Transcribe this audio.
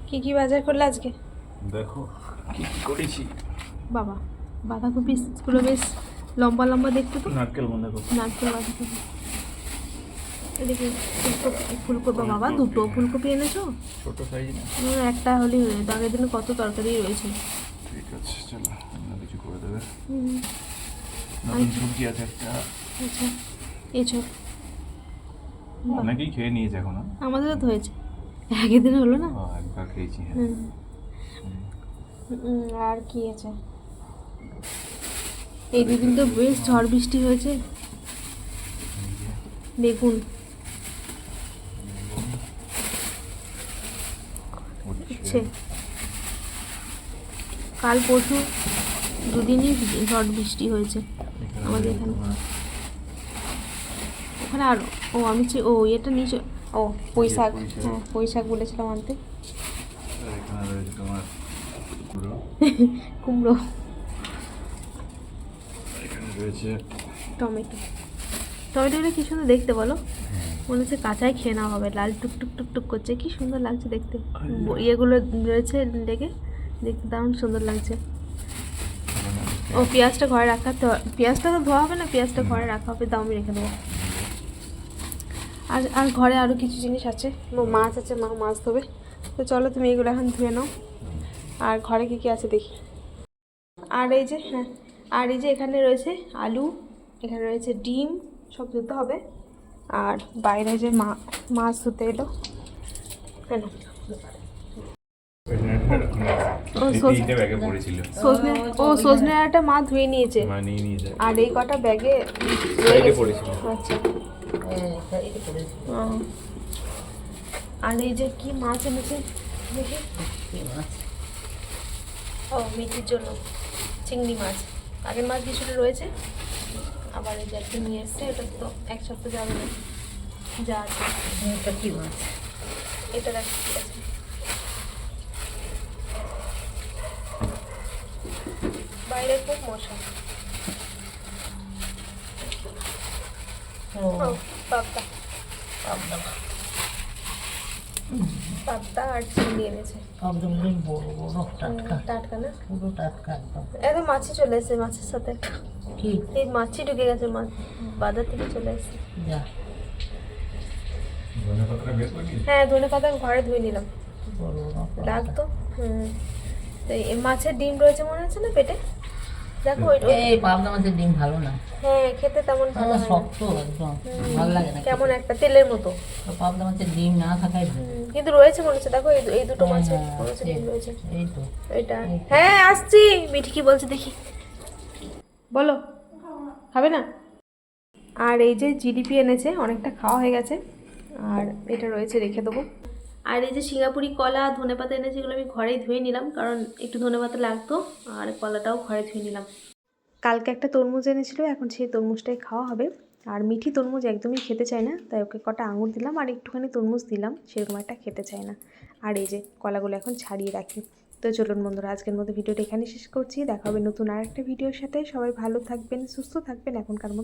কি কি বাজার করলে আজকে? দেখো কি কি করেছি। বাবা, বাঁধাকপিগুলো বেশ লম্বা লম্বা দেখতে তো। নারকেল বাঁধাকপি। নারকেল বাঁধাকপি। এদিকে ফুলকপি। বাবা, দুটো ফুলকপি এনেছো? ছোট সাইজ না? একটা হলেই হয়ে যেত। আগের দিনে কত তরকারি রয়েছে। ঠিক আছে, চলো অন্য কিছু করে দেবে। হুম। নতুন সবজি আছে একটা। আচ্ছা, এসব অনেকেই খেয়ে নিয়েছে এখনো। আমাদেরও তো হয়েছে, আগের দিন হলো না। একবার খেয়েছি, হ্যাঁ। হুম। আর কি আছে? এই দুদিন তো বেশ ঝড় বৃষ্টি হয়েছে। বেগুন হচ্ছে। কাল পরশু দুদিনই ঝড় বৃষ্টি হয়েছে আমাদের এখানে। ওখানে আর আমি এটা নিচে পুঁই শাক। হ্যাঁ, পুঁই শাক বলেছিলাম আনতে। এখানে রয়েছে তোমার কুমড়ো। এখানে রয়েছে টমেটোটা কি সুন্দর দেখতে বলো। মনে হচ্ছে কাঁচাই খেয়ে নেওয়া হবে। লাল টুকটুক টুকটুক করছে, কি সুন্দর লাগছে দেখতে। ইয়েগুলো রয়েছে লেগে, দেখতে দারুণ সুন্দর লাগছে। পেঁয়াজটা ঘরে রাখতে হবে। পেঁয়াজটা তো ধোয়া হবে না, পেঁয়াজটা ঘরে রাখা হবে। দাও, আমি রেখে দেবো। আর ঘরে আরও কিছু জিনিস আছে। মাছ আছে, মা মাছ ধোবে। তো চলো তুমি এগুলো এখন ধুয়ে নাও। আর ঘরে কী কী আছে দেখি। আর এই যে এখানে রয়েছে আলু, এখানে রয়েছে ডিম, সব ধুতে হবে। আর বাইরে যে মাছ ধুতে এলো। কেন? সজনে ডাঁটা মা ধুয়ে নিয়েছে। আর এই কটা ব্যাগে আচ্ছা। আর এই যে কি মাছ এনেছে দেখি। মিঠির জন্য চিংড়ি মাছ। আগের মাছ কিছুটা রয়েছে, আবার এই যে একটা নিয়ে এসছে। এটা তো এক সপ্তাহ যাবে না, যা আছে। এটা কি মাছ? এটা দেখ কি আছে। বাইরে খুব মশা। পাবদা আর চিংড়ি এনেছে। টাটকা না? পুরো টাটকা একদম। মাছি চলে এসেছে মাছের সাথে। এই মাছি ঢুকে গেছে, মাছ বাজার থেকে চলে এসেছে। হ্যাঁ, ধনে পাতা ঘরে ধুয়ে নিলাম। রাখতো। তো এই মাছের ডিম রয়েছে মনে হচ্ছে না পেটে। দেখো এই পাবদা মাছের ডিম ভালো না। হ্যাঁ, খেতে তেমন ভালো হয় না। শক্ত একদম, ভালো লাগে না। কেমন একটা তেলের মতো। পাবদা মাছের ডিম না থাকাই ভালো। কিন্তু রয়েছে মনে হচ্ছে। দেখো এই দুটো মাছের মনে হচ্ছে ডিম রয়েছে। এই তো এটা। হ্যাঁ, আসছি। মিঠি কি বলছে দেখি, বলো। খাবে না? আর এই যে জিলিপি এনেছে, অনেকটা খাওয়া হয়ে গেছে। আর এটা রয়েছে, রেখে দেবো। আর এই যে সিঙ্গাপুরি কলা, ধনেপাতা এনেছে, এগুলো আমি ঘরেই ধুয়ে নিলাম, কারণ একটু ধনেপাতা লাগতো। আর কলাটাও ঘরে ধুয়ে নিলাম। কালকে একটা তরমুজ এনেছিল, এখন সেই তরমুজটাই খাওয়া হবে। আর মিঠি তরমুজ একদমই খেতে চায় না, তাই ওকে কটা আঙুর দিলাম আর একটুখানি তরমুজ দিলাম, সেরকম একটা খেতে চায় না। আর এই যে কলাগুলো এখন ছাড়িয়ে রাখি। তো চলুন বন্ধুরা, আজকের মতো ভিডিওটা এখানে শেষ করছি। দেখা হবে নতুন আর একটা ভিডিওর সাথে। সবাই ভালো থাকবেন, সুস্থ থাকবেন এখনকার মতো।